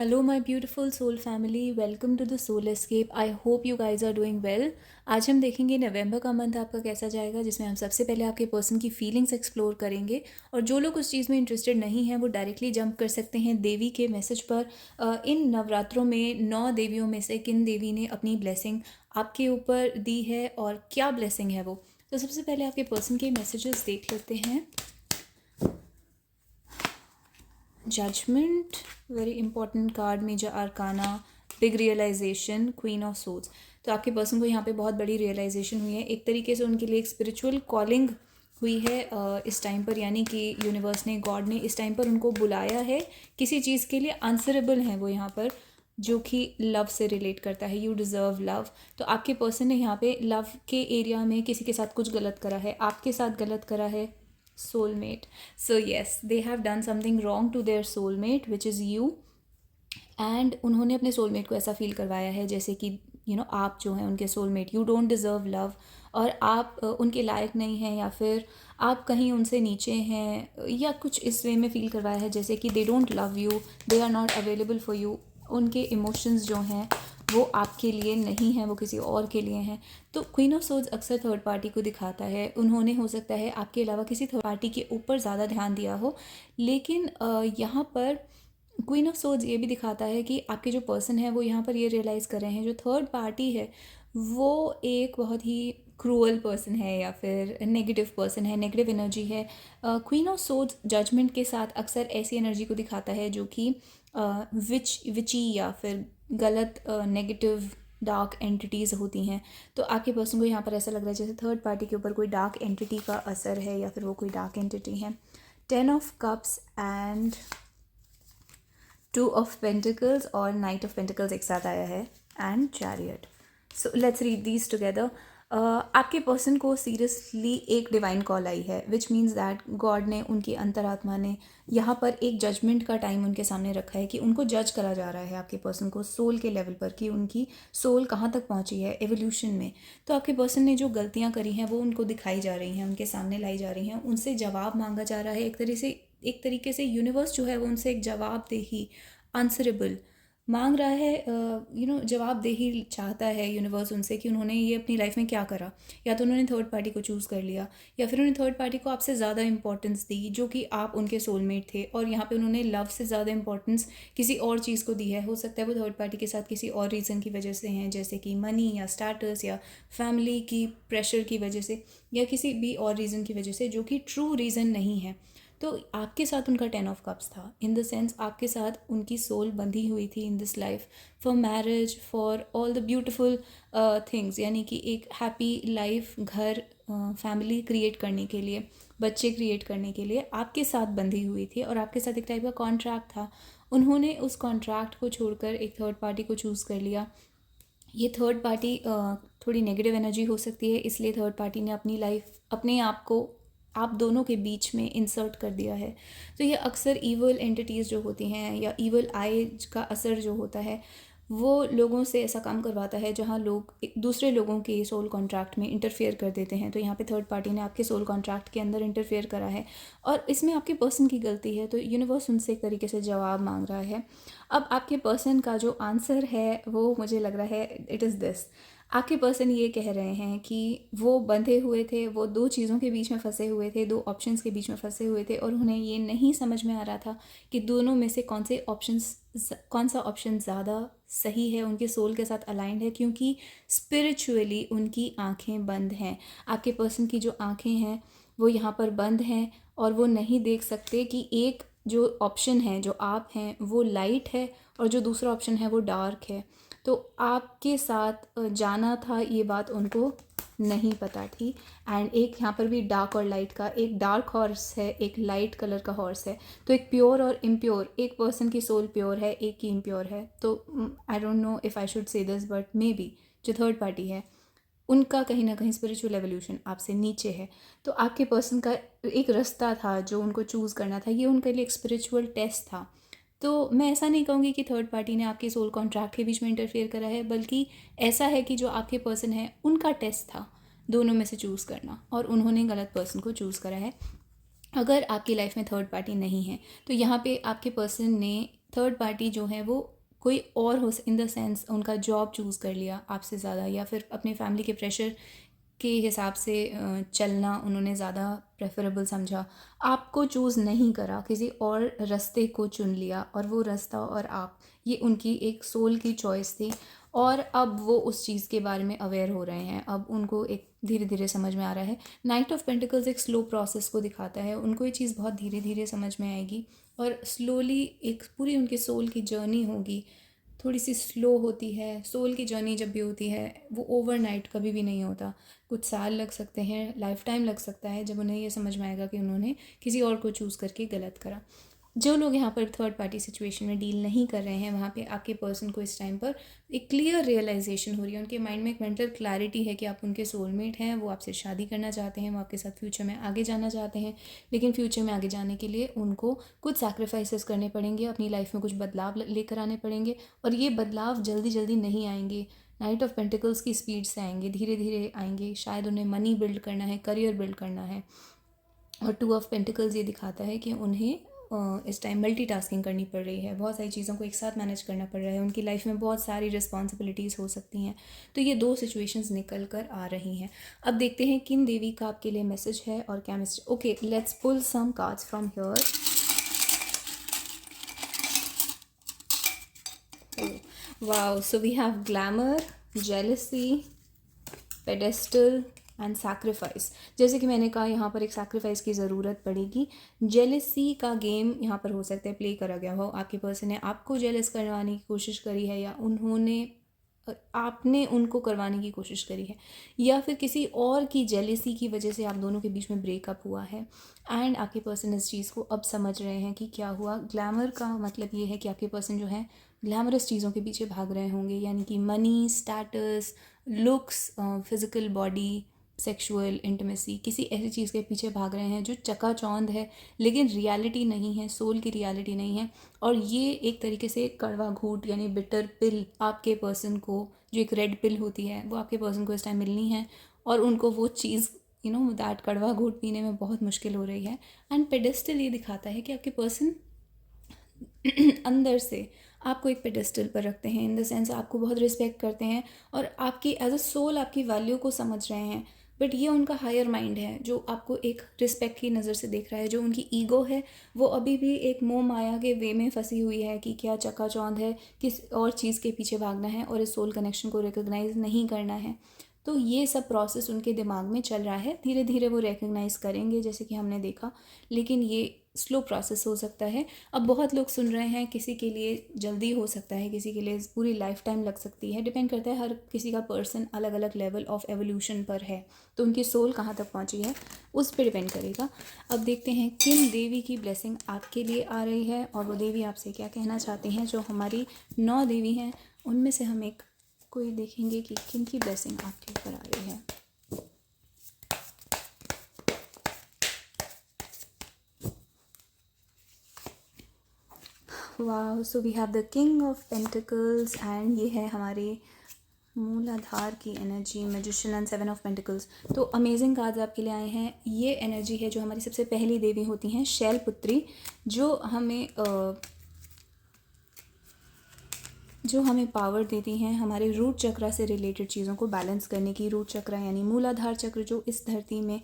Hello my beautiful soul family, welcome to the soul escape. I hope you guys are doing well. आज हम देखेंगे नवंबर का month आपका कैसा जाएगा, जिसमें हम सबसे पहले आपके पर्सन की फीलिंग्स एक्सप्लोर करेंगे। और जो लोग उस चीज़ में इंटरेस्टेड नहीं हैं वो डायरेक्टली जंप कर सकते हैं देवी के मैसेज पर। इन नवरात्रों में 9 देवियों में से किन देवी ने अपनी ब्लेसिंग आपके ऊपर दी है और क्या ब्लेसिंग है वो। तो सबसे पहले आपके पर्सन के मैसेजेस देख लेते हैं। Judgement, very important card, major arcana, big realisation, queen of souls. तो आपके पर्सन को यहाँ पे बहुत बड़ी रियलाइजेशन हुई है। एक तरीके से उनके लिए एक स्पिरिचुअल कॉलिंग हुई है इस टाइम पर, यानी कि यूनिवर्स ने, गॉड ने इस टाइम पर उनको बुलाया है किसी चीज़ के लिए। आंसरेबल हैं वो यहाँ पर, जो कि लव से रिलेट करता है। You deserve love. तो आपके पर्सन ने यहाँ पे लव के एरिया में किसी के साथ कुछ गलत करा है, आपके साथ गलत करा है। soulmate. So yes, they have done something wrong to their soulmate, which is you. And उन्होंने अपने सोलमेट को ऐसा फील करवाया है जैसे कि आप जो हैं उनके soulmate, you don't deserve love, और आप उनके लायक नहीं हैं, या फिर आप कहीं उनसे नीचे हैं, या कुछ इस वे में फ़ील करवाया है जैसे कि they don't love you, they are not available for you. उनके इमोशंस जो हैं वो आपके लिए नहीं हैं, वो किसी और के लिए हैं। तो क्वीन ऑफ सोल्स अक्सर थर्ड पार्टी को दिखाता है। उन्होंने हो सकता है आपके अलावा किसी थर्ड पार्टी के ऊपर ज़्यादा ध्यान दिया हो, लेकिन यहाँ पर क्वीन ऑफ सोर्ड्स ये भी दिखाता है कि आपके जो पर्सन है वो यहाँ पर ये रियलाइज़ कर रहे हैं, जो थर्ड पार्टी है वो एक बहुत ही क्रूअल पर्सन है या फिर नेगेटिव पर्सन है, नेगेटिव एनर्जी है। क्वीन ऑफ सोर्ड्स जजमेंट के साथ अक्सर ऐसी एनर्जी को दिखाता है जो कि विची या फिर गलत नेगेटिव डार्क एंटिटीज़ होती हैं। तो आपके पर्सन को यहाँ पर ऐसा लग रहा है जैसे थर्ड पार्टी के ऊपर कोई डार्क एंटिटी का असर है, या फिर वो कोई डार्क एंटिटी है। 10 of Cups and 2 of Pentacles और Knight of Pentacles एक साथ आया है, and Chariot। So let's read these together. आपके पर्सन को सीरियसली एक डिवाइन कॉल आई है, विच मीन्स दैट गॉड ने, उनकी अंतरात्मा ने यहाँ पर एक जजमेंट का टाइम उनके सामने रखा है कि उनको जज करा जा रहा है आपके पर्सन को सोल के लेवल पर, कि उनकी सोल कहाँ तक पहुँची है एवोल्यूशन में। तो आपके पर्सन ने जो गलतियाँ करी हैं वो उनको दिखाई जा रही हैं, उनके सामने लाई जा रही हैं, उनसे जवाब मांगा जा रहा है। एक तरीके से यूनिवर्स जो है वो उनसे एक जवाबदेही, आंसरेबल मांग रहा है। जवाबदेही चाहता है यूनिवर्स उनसे कि उन्होंने ये अपनी लाइफ में क्या करा। या तो उन्होंने थर्ड पार्टी को चूज़ कर लिया, या फिर उन्होंने थर्ड पार्टी को आपसे ज़्यादा इंपॉर्टेंस दी, जो कि आप उनके सोलमेट थे, और यहाँ पे उन्होंने लव से ज़्यादा इंपॉर्टेंस किसी और चीज़ को दी है। हो सकता है वो थर्ड पार्टी के साथ किसी और रीज़न की वजह से हैं, जैसे कि मनी या स्टेटस या फैमिली की प्रेशर की वजह से, या किसी भी और रीज़न की वजह से जो कि ट्रू रीज़न नहीं है। तो आपके साथ उनका 10 of Cups था, इन द सेंस आपके साथ उनकी सोल बंधी हुई थी in this life, for marriage, for all the beautiful things, यानी कि एक हैप्पी लाइफ, घर, फैमिली क्रिएट करने के लिए, बच्चे क्रिएट करने के लिए आपके साथ बंधी हुई थी, और आपके साथ एक टाइप का कॉन्ट्रैक्ट था। उन्होंने उस कॉन्ट्रैक्ट को छोड़कर एक थर्ड पार्टी को चूज़ कर लिया। ये थर्ड पार्टी थोड़ी नेगेटिव एनर्जी हो सकती है, इसलिए थर्ड पार्टी ने अपनी लाइफ, अपने आप को आप दोनों के बीच में इंसर्ट कर दिया है। तो ये अक्सर ईवल एंटिटीज़ जो होती हैं, या ईवल आई का असर जो होता है, वो लोगों से ऐसा काम करवाता है जहाँ लोग दूसरे लोगों के सोल कॉन्ट्रैक्ट में इंटरफेयर कर देते हैं। तो यहाँ पे थर्ड पार्टी ने आपके सोल कॉन्ट्रैक्ट के अंदर इंटरफेयर करा है, और इसमें आपके पर्सन की गलती है। तो यूनिवर्स उनसे एक तरीके से जवाब मांग रहा है। अब आपके पर्सन का जो आंसर है वो मुझे लग रहा है इट इज़ दिस। आपके पर्सन ये कह रहे हैं कि वो बंधे हुए थे, वो दो चीज़ों के बीच में फंसे हुए थे, दो ऑप्शंस के बीच में फंसे हुए थे, और उन्हें ये नहीं समझ में आ रहा था कि दोनों में से कौन सा ऑप्शन ज़्यादा सही है, उनके सोल के साथ अलाइंड है, क्योंकि स्पिरिचुअली उनकी आंखें बंद हैं। आपके पर्सन की जो आंखें हैं वो यहाँ पर बंद हैं, और वो नहीं देख सकते कि एक जो ऑप्शन है, जो आप हैं, वो लाइट है, और जो दूसरा ऑप्शन है वो डार्क है। तो आपके साथ जाना था, ये बात उनको नहीं पता थी। एंड एक यहाँ पर भी डार्क और लाइट का, एक डार्क हॉर्स है, एक लाइट कलर का हॉर्स है। तो एक प्योर और इम्प्योर, एक पर्सन की सोल प्योर है, एक की इम्प्योर है। तो I don't know if I should say this, but may be जो थर्ड पार्टी है उनका कहीं ना कहीं स्पिरिचुअल एवोल्यूशन आपसे नीचे है। तो आपके पर्सन का एक रास्ता था जो उनको चूज़ करना था, ये उनके लिए एक स्पिरिचुअल टेस्ट था। तो मैं ऐसा नहीं कहूँगी कि थर्ड पार्टी ने आपके सोल कॉन्ट्रैक्ट के बीच में इंटरफेयर करा है, बल्कि ऐसा है कि जो आपके पर्सन है उनका टेस्ट था दोनों में से चूज़ करना, और उन्होंने गलत पर्सन को चूज़ करा है। अगर आपकी लाइफ में थर्ड पार्टी नहीं है तो यहाँ पे आपके पर्सन ने थर्ड पार्टी जो है वो कोई और हो, इन द सेंस उनका जॉब चूज़ कर लिया आपसे ज़्यादा, या फिर अपनी फैमिली के प्रेशर के हिसाब से चलना उन्होंने ज़्यादा प्रेफरेबल समझा, आपको चूज़ नहीं करा, किसी और रास्ते को चुन लिया, और वो रास्ता और आप, ये उनकी एक सोल की चॉइस थी। और अब वो उस चीज़ के बारे में अवेयर हो रहे हैं, अब उनको एक धीरे धीरे समझ में आ रहा है। नाइट ऑफ पेंटिकल्स एक स्लो प्रोसेस को दिखाता है, उनको ये चीज़ बहुत धीरे धीरे समझ में आएगी, और स्लोली एक पूरी उनकी सोल की जर्नी होगी, थोड़ी सी स्लो होती है। सोल की जर्नी जब भी होती है वो ओवरनाइट कभी भी नहीं होता, कुछ साल लग सकते हैं, लाइफ टाइम लग सकता है, जब उन्हें ये समझ में आएगा कि उन्होंने किसी और को चूज़ करके गलत करा। जो लोग यहाँ पर थर्ड पार्टी सिचुएशन में डील नहीं कर रहे हैं, वहाँ पे आपके पर्सन को इस टाइम पर एक क्लियर रियलाइजेशन हो रही है, उनके माइंड में एक मेंटल क्लैरिटी है कि आप उनके सोलमेट हैं, वो आपसे शादी करना चाहते हैं, वो आपके साथ फ्यूचर में आगे जाना चाहते हैं। लेकिन फ्यूचर में आगे जाने के लिए उनको कुछ सैक्रिफाइसेस करने पड़ेंगे, अपनी लाइफ में कुछ बदलाव लेकर आने पड़ेंगे, और ये बदलाव जल्दी जल्दी नहीं आएंगे, नाइट ऑफ पेंटिकल्स की स्पीड से आएंगे, धीरे धीरे आएंगे। शायद उन्हें मनी बिल्ड करना है, करियर बिल्ड करना है। और टू ऑफ पेंटिकल्स ये दिखाता है कि उन्हें इस टाइम मल्टीटास्किंग करनी पड़ रही है, बहुत सारी चीज़ों को एक साथ मैनेज करना पड़ रहा है, उनकी लाइफ में बहुत सारी रिस्पॉन्सिबिलिटीज़ हो सकती हैं। तो ये दो सिचुएशंस निकल कर आ रही हैं। अब देखते हैं किन देवी का आपके लिए मैसेज है और क्या message. Okay, let's pull some cards from here. Wow, so we have glamour, jealousy, pedestal and sacrifice. जैसे कि मैंने कहा, यहाँ पर एक सैक्रिफाइस की ज़रूरत पड़ेगी। जेलसी का गेम यहाँ पर हो सकता है प्ले करा गया हो, आपके पर्सन ने आपको जेलस करवाने की कोशिश करी है, या उन्होंने आपने उनको करवाने की कोशिश करी है, या फिर किसी और की जेलसी की वजह से आप दोनों के बीच में ब्रेकअप हुआ है। एंड आपके पर्सन इस चीज़ को अब समझ रहे हैं कि क्या हुआ। ग्लैमर का मतलब ये है कि आपके पर्सन जो है ग्लैमरस चीज़ों के पीछे भाग रहे होंगे, यानी कि money, status, looks, physical body, sexual intimacy, किसी ऐसी चीज़ के पीछे भाग रहे हैं जो चकाचौंध है लेकिन रियलिटी नहीं है, सोल की रियलिटी नहीं है। और ये एक तरीके से कड़वा घूंट यानी बिटर पिल आपके पर्सन को, जो एक रेड पिल होती है, वो आपके पर्सन को इस टाइम मिलनी है, और उनको वो चीज़ दैट कड़वा घूंट पीने में बहुत मुश्किल हो रही है। एंड पेडेस्टल ये दिखाता है कि आपके पर्सन अंदर से आपको एक पेडेस्टल पर रखते हैं, इन द सेंस आपको बहुत रिस्पेक्ट करते हैं, और आपकी एज अ सोल आपकी वैल्यू को समझ रहे हैं। बट ये उनका हायर माइंड है जो आपको एक रिस्पेक्ट की नज़र से देख रहा है। जो उनकी ईगो है वो अभी भी एक मोह माया के वे में फंसी हुई है कि क्या चकाचौंध है, किस और चीज़ के पीछे भागना है, और इस सोल कनेक्शन को रिकॉग्नाइज नहीं करना है। तो ये सब प्रोसेस उनके दिमाग में चल रहा है, धीरे धीरे वो रिकग्नाइज़ करेंगे जैसे कि हमने देखा, लेकिन ये स्लो प्रोसेस हो सकता है। अब बहुत लोग सुन रहे हैं, किसी के लिए जल्दी हो सकता है, किसी के लिए पूरी लाइफ टाइम लग सकती है, डिपेंड करता है, हर किसी का पर्सन अलग अलग लेवल ऑफ एवोल्यूशन पर है, तो उनकी सोल कहाँ तक पहुँची है उस पर डिपेंड करेगा। अब देखते हैं किन देवी की ब्लेसिंग आपके लिए आ रही है, और वो देवी आपसे क्या कहना चाहती हैं। जो हमारी 9 देवी हैं उनमें से हम एक कोई देखेंगे कि किन की ब्लेसिंग आपके ऊपर आ रही है। वाह, so we have the king of pentacles, and ये है हमारे मूलाधार की energy, magician and 7 of pentacles. तो अमेजिंग कार्ड्स आपके लिए आए हैं। ये एनर्जी है जो हमारी सबसे पहली देवी होती हैं, शैलपुत्री, जो हमें पावर देती हैं हमारे रूट चक्र से रिलेटेड चीज़ों को बैलेंस करने की। रूट चक्र यानी मूलाधार चक्र, जो इस धरती में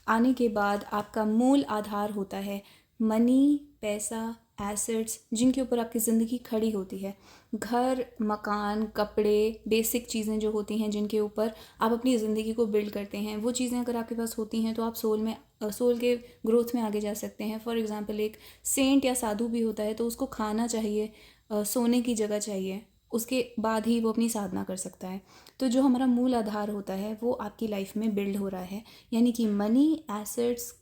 आने के बाद आपका मूल आधार होता है, मनी, पैसा, एसेट्स, जिनके ऊपर आपकी ज़िंदगी खड़ी होती है। घर, मकान, कपड़े, बेसिक चीज़ें जो होती हैं जिनके ऊपर आप अपनी ज़िंदगी को बिल्ड करते हैं, वो चीज़ें अगर आपके पास होती हैं तो आप सोल के ग्रोथ में आगे जा सकते हैं। फॉर एग्ज़ाम्पल, एक सेंट या साधु भी होता है तो उसको खाना चाहिए, सोने की जगह चाहिए, उसके बाद ही वो अपनी साधना कर सकता है। तो जो हमारा मूल आधार होता है वो आपकी लाइफ में बिल्ड हो रहा है, यानी कि मनी, एसेट्स,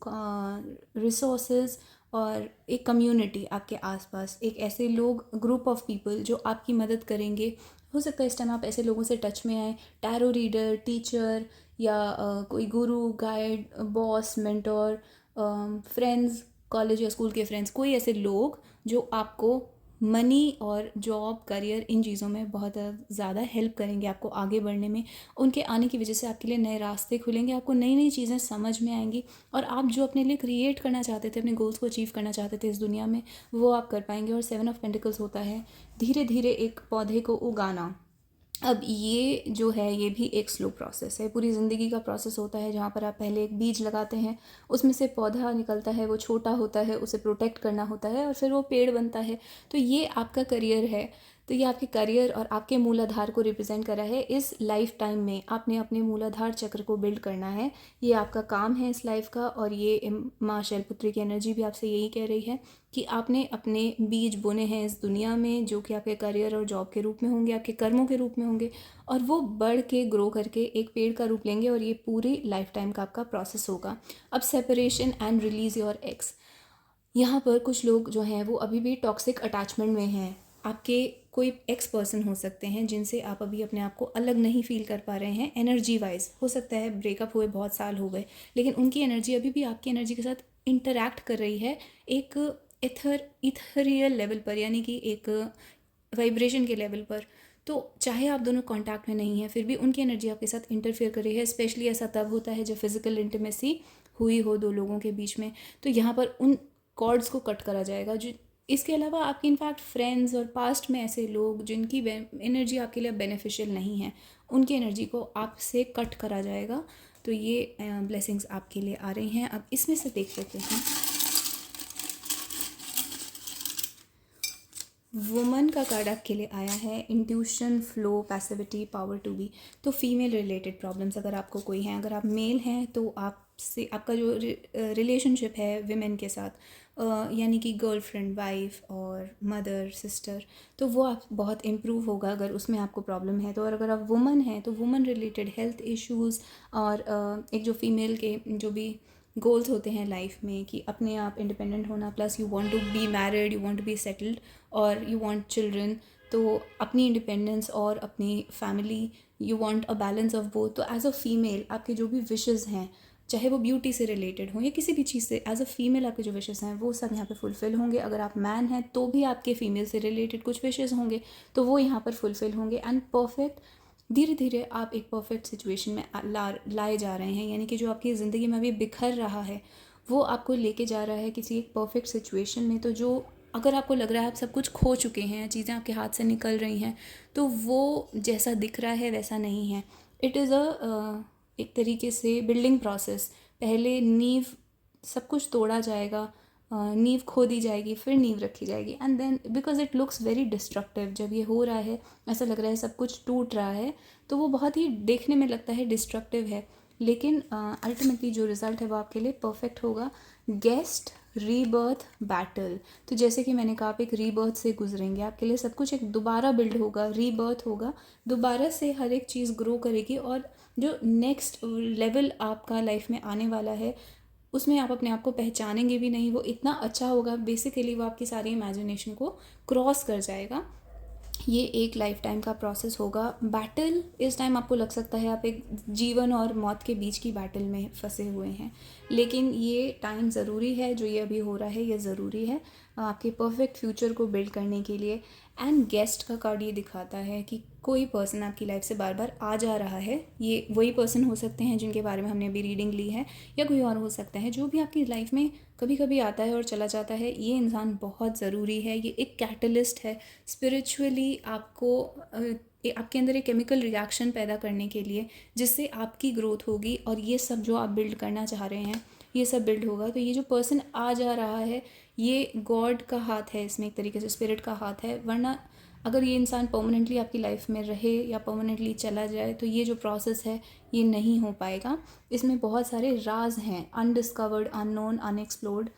रिसोर्सेज, और एक कम्युनिटी आपके आसपास, एक ऐसे लोग, ग्रुप ऑफ पीपल जो आपकी मदद करेंगे। हो सकता है इस टाइम आप ऐसे लोगों से टच में आए, टैरो रीडर, टीचर, या कोई गुरु, guide, boss, mentor, friends, college या स्कूल के फ्रेंड्स, कोई ऐसे लोग जो आपको मनी और जॉब, करियर, इन चीज़ों में बहुत ज़्यादा हेल्प करेंगे आपको आगे बढ़ने में। उनके आने की वजह से आपके लिए नए रास्ते खुलेंगे, आपको नई नई चीज़ें समझ में आएंगी, और आप जो अपने लिए क्रिएट करना चाहते थे, अपने गोल्स को अचीव करना चाहते थे इस दुनिया में, वो आप कर पाएंगे। और 7 ऑफ पेंटिकल्स होता है धीरे धीरे एक पौधे को उगाना। अब ये जो है ये भी एक स्लो प्रोसेस है, पूरी ज़िंदगी का प्रोसेस होता है, जहाँ पर आप पहले एक बीज लगाते हैं, उसमें से पौधा निकलता है, वो छोटा होता है, उसे प्रोटेक्ट करना होता है, और फिर वो पेड़ बनता है। तो ये आपका करियर है। तो ये आपके करियर और आपके मूलाधार को रिप्रेजेंट करा है। इस लाइफ टाइम में आपने अपने मूलाधार चक्र को बिल्ड करना है, ये आपका काम है इस लाइफ का। और ये माँ शैलपुत्री की एनर्जी भी आपसे यही कह रही है कि आपने अपने बीज बोने हैं इस दुनिया में, जो कि आपके करियर और जॉब के रूप में होंगे, आपके कर्मों के रूप में होंगे, और वो बढ़ के ग्रो करके एक पेड़ का रूप लेंगे, और ये पूरी लाइफ टाइम का आपका प्रोसेस होगा। अब separation and release your x. यहाँ पर कुछ लोग जो हैं वो अभी भी टॉक्सिक अटैचमेंट में हैं। आपके कोई एक्स पर्सन हो सकते हैं जिनसे आप अभी अपने आप को अलग नहीं फील कर पा रहे हैं एनर्जी वाइज। हो सकता है ब्रेकअप हुए बहुत साल हो गए, लेकिन उनकी एनर्जी अभी भी आपकी एनर्जी के साथ इंटरैक्ट कर रही है एक इथरियल लेवल पर, यानी कि एक वाइब्रेशन के लेवल पर। तो चाहे आप दोनों कांटेक्ट में नहीं हैं, फिर भी उनकी एनर्जी आपके साथ इंटरफेयर कर रही है। स्पेशली ऐसा तब होता है जब फिजिकल इंटीमेसी हुई हो दो लोगों के बीच में। तो यहाँ पर उन कॉर्ड्स को कट करा जाएगा। जो इसके अलावा आपके इनफैक्ट फ्रेंड्स और पास्ट में ऐसे लोग जिनकी एनर्जी आपके लिए बेनिफिशियल नहीं है, उनकी एनर्जी को आपसे कट करा जाएगा। तो ये ब्लेसिंग्स आपके लिए आ रही हैं। अब इसमें से देख लेते हैं। वुमन का कार्ड आपके लिए आया है, intuition, flow, passivity, power to be. तो फीमेल रिलेटेड प्रॉब्लम्स अगर आपको कोई हैं, अगर आप मेल हैं तो आपसे आपका जो रिलेशनशिप है विमेन के साथ, यानी कि गर्लफ्रेंड, वाइफ और मदर, सिस्टर, तो वो आप बहुत इम्प्रूव होगा अगर उसमें आपको प्रॉब्लम है तो। और अगर आप वुमन हैं तो वुमन रिलेटेड हेल्थ इश्यूज़, और एक जो फीमेल के जो भी गोल्स होते हैं लाइफ में कि अपने आप इंडिपेंडेंट होना, plus you want to be married, you want to be settled, और यू वांट चिल्ड्रन। तो अपनी इंडिपेंडेंस और अपनी family, you want a balance of both. तो एज अ फीमेल आपके जो भी विशेज़ हैं, चाहे वो ब्यूटी से रिलेटेड हो या किसी भी चीज़ से, एज अ फीमेल आपके जो विशेज़ हैं वो सब यहाँ पे फुलफ़िल होंगे। अगर आप मैन हैं तो भी आपके फीमेल से रिलेटेड कुछ विशेज़ होंगे तो वो यहाँ पर फुलफ़िल होंगे। एंड परफेक्ट, धीरे धीरे आप एक परफेक्ट सिचुएशन में लाए जा रहे हैं, यानी कि जो आपकी ज़िंदगी में अभी बिखर रहा है वो आपको लेके जा रहा है किसी एक परफेक्ट सिचुएशन में। तो जो अगर आपको लग रहा है आप सब कुछ खो चुके हैं, चीज़ें आपके हाथ से निकल रही हैं, तो वो जैसा दिख रहा है वैसा नहीं है। इट इज़ एक तरीके से बिल्डिंग प्रोसेस। पहले नींव, सब कुछ तोड़ा जाएगा, नींव खोदी जाएगी, फिर नींव रखी जाएगी, and then because it looks very destructive, जब ये हो रहा है ऐसा लग रहा है सब कुछ टूट रहा है, तो वो बहुत ही देखने में लगता है डिस्ट्रक्टिव है, लेकिन अल्टीमेटली जो रिज़ल्ट है वो आपके लिए परफेक्ट होगा। Guest, rebirth, battle. तो जैसे कि मैंने कहा आप एक रीबर्थ से गुजरेंगे, आपके लिए सब कुछ एक दोबारा बिल्ड होगा, रीबर्थ होगा, दोबारा से हर एक चीज़ ग्रो करेगी, और जो नेक्स्ट लेवल आपका लाइफ में आने वाला है उसमें आप अपने आप को पहचानेंगे भी नहीं, वो इतना अच्छा होगा, बेसिकली वो आपकी सारी इमेजिनेशन को क्रॉस कर जाएगा। ये एक लाइफ टाइम का प्रोसेस होगा। बैटल, इस टाइम आपको लग सकता है आप एक जीवन और मौत के बीच की बैटल में फंसे हुए हैं, लेकिन ये टाइम ज़रूरी है, जो ये अभी हो रहा है ये ज़रूरी है आपके परफेक्ट फ्यूचर को बिल्ड करने के लिए। एंड गेस्ट का कार्ड ये दिखाता है कि कोई पर्सन आपकी लाइफ से बार बार आ जा रहा है। ये वही पर्सन हो सकते हैं जिनके बारे में हमने अभी रीडिंग ली है, या कोई और हो सकता है। जो भी आपकी लाइफ में कभी कभी आता है और चला जाता है, ये इंसान बहुत ज़रूरी है। ये एक कैटलिस्ट है स्पिरिचुअली, आपको आपके अंदर एक केमिकल रिएक्शन पैदा करने के लिए, जिससे आपकी ग्रोथ होगी, और ये सब जो आप बिल्ड करना चाह रहे हैं ये सब बिल्ड होगा। तो ये जो पर्सन आ जा रहा है ये गॉड का हाथ है, इसमें एक तरीके से स्पिरिट का हाथ है। वरना अगर ये इंसान परमानेंटली आपकी लाइफ में रहे या परमानेंटली चला जाए तो ये जो प्रोसेस है ये नहीं हो पाएगा। इसमें बहुत सारे राज हैं, अनडिस्कवर्ड, अननोन, अनएक्सप्लोर्ड,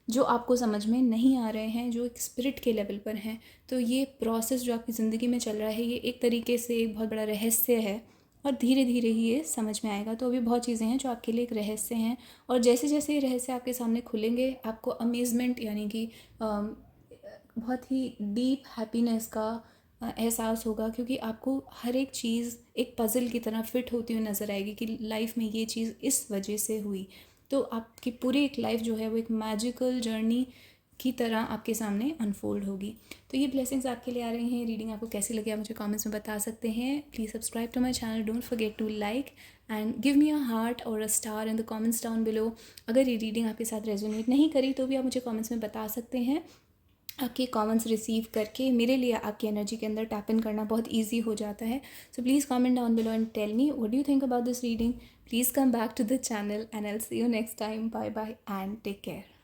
जो आपको समझ में नहीं आ रहे हैं, जो एक स्पिरिट के लेवल पर हैं। तो ये प्रोसेस जो आपकी ज़िंदगी में चल रहा है ये एक तरीके से एक बहुत बड़ा रहस्य है, और धीरे धीरे ही ये समझ में आएगा। तो अभी बहुत चीज़ें हैं जो आपके लिए एक रहस्य हैं, और जैसे जैसे ये रहस्य आपके सामने खुलेंगे आपको अमेजमेंट, यानी कि बहुत ही डीप हैप्पीनेस का एहसास होगा, क्योंकि आपको हर एक चीज़ एक पज़ल की तरह फिट होती हुई नज़र आएगी कि लाइफ में ये चीज़ इस वजह से हुई। तो आपकी पूरी एक लाइफ जो है वो एक मैजिकल जर्नी की तरह आपके सामने अनफोल्ड होगी। तो ये ब्लेसिंग्स आपके लिए आ रही हैं। रीडिंग आपको कैसी लगी आप मुझे कमेंट्स में बता सकते हैं। Please subscribe to my channel, don't forget to like and give me a heart or a star in the comments down below. अगर ये रीडिंग आपके साथ रेजोनेट नहीं करी तो भी आप मुझे कमेंट्स में बता सकते हैं। आपके कमेंट्स रिसीव करके मेरे लिए आपकी एनर्जी के अंदर टैप इन करना बहुत ईजी हो जाता है। So please comment down below and tell me what do you think about this reading. Please come back to the channel and I will see you next time. Bye bye and take care.